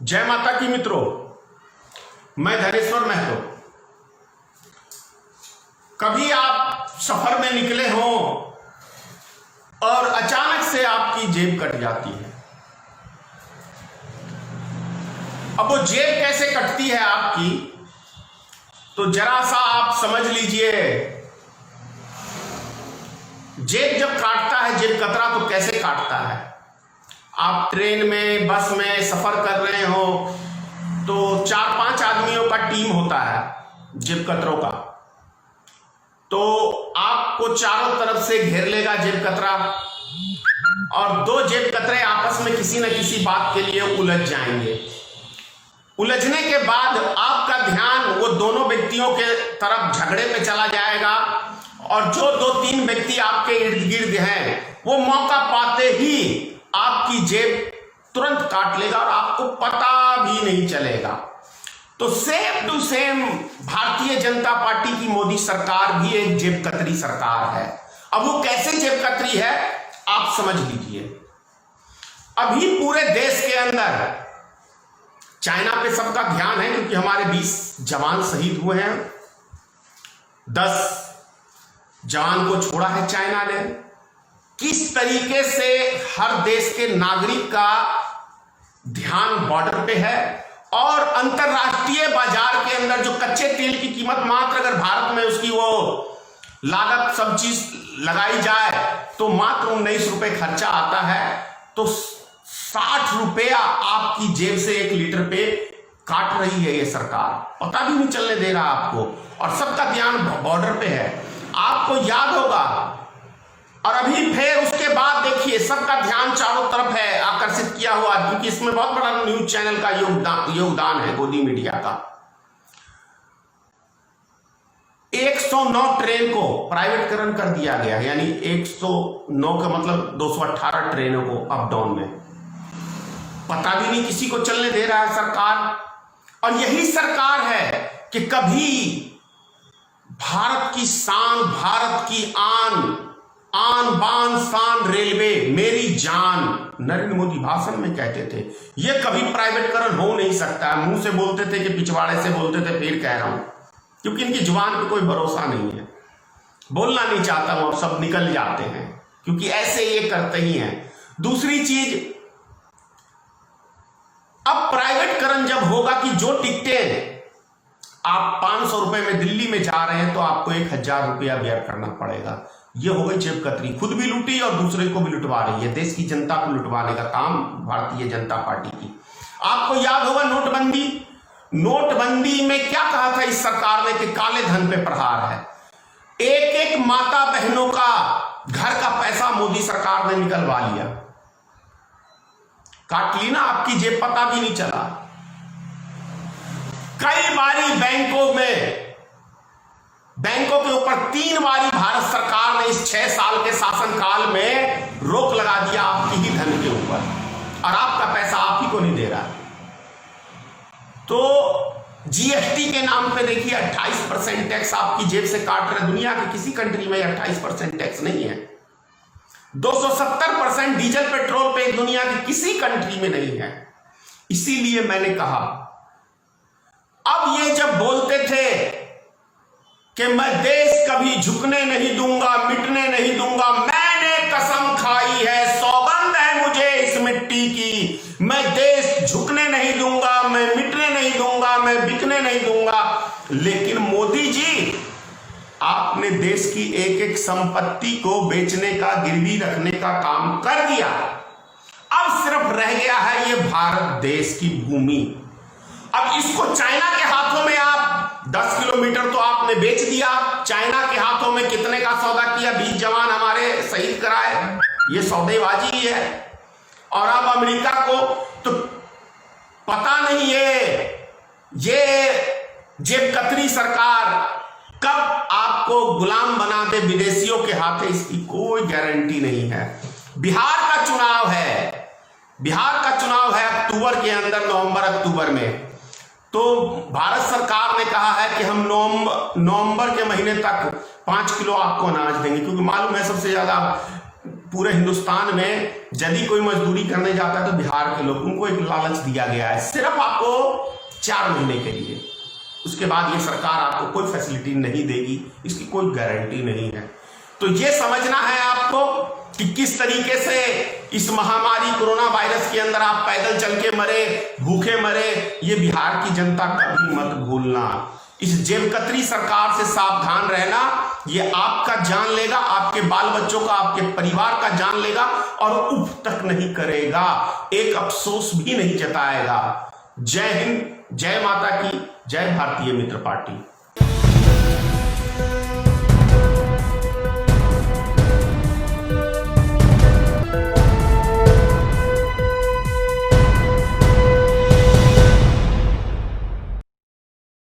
जय माता की मित्रों, मैं धनेश्वर महतो। कभी आप सफर में निकले हों और अचानक से आपकी जेब कट जाती है। अब वो जेब कैसे कटती है आपकी, तो जरा सा आप समझ लीजिए। जेब जब काटता है, जेब कतरा तो कैसे काटता है। आप ट्रेन में, बस में सफर कर रहे हो तो 4-5 आदमियों का टीम होता है जेब कतरों का, तो आपको चारों तरफ से घेर लेगा जेब कतरा और दो जेब कतरे आपस में किसी न किसी बात के लिए उलझ जाएंगे। उलझने के बाद आपका ध्यान वो दोनों व्यक्तियों के तरफ झगड़े पे चला जाएगा और जो 2-3 व्यक्ति आपके इर्द गिर्द हैं वो मौका पाते ही आपकी जेब तुरंत काट लेगा और आपको पता भी नहीं चलेगा। तो same to same Bharatiya Janata party की मोदी सरकार भी एक जेब कतरी सरकार है। अब वो कैसे जेब कतरी है आप समझ लीजिए। अभी पूरे देश के अंदर चाइना पे सबका ध्यान है क्योंकि हमारे 20 जवान शहीद हुए हैं। 10 जवान को छोड़ा है चाइना ने। किस तरीके से हर देश के नागरिक का ध्यान बॉर्डर पे है और अंतरराष्ट्रीय बाजार के अंदर जो कच्चे तेल की कीमत मात्र अगर भारत में उसकी वो लागत सब चीज लगाई जाए तो मात्र 19 रुपए खर्चा आता है, तो 60 रुपया आपकी जेब से 1 लीटर पे काट रही है ये सरकार। पता भी नहीं चलने दे रहा आपको और सबका ध्यान बॉर्डर पे है। आपको याद होगा और अभी फिर उसके बाद देखिए सबका ध्यान चारों तरफ है आकर्षित किया हुआ, क्योंकि इसमें बहुत बड़ा न्यूज चैनल का योगदान है, गोदी मीडिया का। 109 ट्रेन को प्राइवेटकरण कर दिया गया, यानी 109 का मतलब 218 ट्रेनों को अप डाउन में। पता भी नहीं किसी को चलने दे रहा है सरकार। और यही सरकार है कि कभी भारत की शान, भारत की आन बान शान रेलवे मेरी जान, नरेंद्र मोदी भाषण में कहते थे। यह कभी प्राइवेटकरण हो नहीं सकता। मुंह से बोलते थे कि पिछवाड़े से बोलते थे, फिर कह रहा हूं क्योंकि इनकी जुबान पे कोई भरोसा नहीं है। बोलना नहीं चाहता हूं, अब सब निकल जाते हैं क्योंकि ऐसे ये करते ही हैं। दूसरी चीज, अब प्राइवेटकरण जब होगा कि जो टिकटें आप 500 रुपए में दिल्ली में जा रहे हैं तो आपको 1000 रुपया व्यय करना पड़ेगा। यह हो गई जेब कतरी। खुद भी लूटी और दूसरे को भी लुटवा रही है। देश की जनता को लुटवाने का काम भारतीय जनता पार्टी की। आपको याद होगा नोटबंदी में क्या कहा था इस सरकार ने कि काले धन पे प्रहार है। एक माता बहनों का घर का पैसा मोदी सरकार ने निकलवा लिया, काट ली ना आपकी जेब, पता भी नहीं चला। कई बारी बैंकों के ऊपर 3 बारी भारत सरकार ने इस 6 साल के शासनकाल में रोक लगा दिया आपकी ही धन के ऊपर और आपका पैसा आप ही को नहीं दे रहा। तो जीएसटी के नाम पे देखिए 28% टैक्स आपकी जेब से काट रहे। दुनिया के किसी कंट्री में 28% टैक्स नहीं है। 270% डीजल पेट्रोल पे दुनिया की किसी कंट्री में नहीं है। इसीलिए मैंने कहा, अब ये जब बोलते थे कि मैं देश कभी झुकने नहीं दूंगा, मिटने नहीं दूंगा, मैंने कसम खाई है, सौगंध है मुझे इस मिट्टी की, मैं देश झुकने नहीं दूंगा, मैं मिटने नहीं दूंगा, मैं बिकने नहीं दूंगा। लेकिन मोदी जी, आपने देश की एक संपत्ति को बेचने का, गिरवी रखने का काम कर दिया। अब सिर्फ रह गया है ये भारत देश की भूमि। अब इसको चाइना के हाथों में आप 10 किलोमीटर तो आपने बेच दिया। चाइना के हाथों में कितने का सौदा किया, 20 जवान हमारे शहीद कराए, ये सौदेबाजी ही है। और अब अमेरिका को तो पता नहीं है ये जेब कतरी सरकार कब आपको गुलाम बना दे विदेशियों के हाथ, इसकी कोई गारंटी नहीं है। बिहार का चुनाव है अक्टूबर के अंदर, नवंबर-अक्टूबर में। तो भारत सरकार ने कहा है कि हम नवंबर के महीने तक 5 किलो आपको अनाज देंगे, क्योंकि मालूम है सबसे ज्यादा पूरे हिंदुस्तान में यदि कोई मजदूरी करने जाता है तो बिहार के लोग, उनको एक लालच दिया गया है सिर्फ आपको 4 महीने के लिए। उसके बाद ये सरकार आपको कोई फैसिलिटी नहीं देगी, इसकी कोई गारंटी नहीं है। तो ये समझना है आपको कि किस तरीके से इस महामारी कोरोना वायरस के अंदर आप पैदल चल के मरे, भूखे मरे, ये बिहार की जनता कभी मत भूलना। इस जेबकतरी सरकार से सावधान रहना, ये आपका जान लेगा, आपके बाल बच्चों का, आपके परिवार का जान लेगा और उफ तक नहीं करेगा, एक अफसोस भी नहीं जताएगा। जय हिंद, जय माता की, जय भारतीय मित्र पार्टी।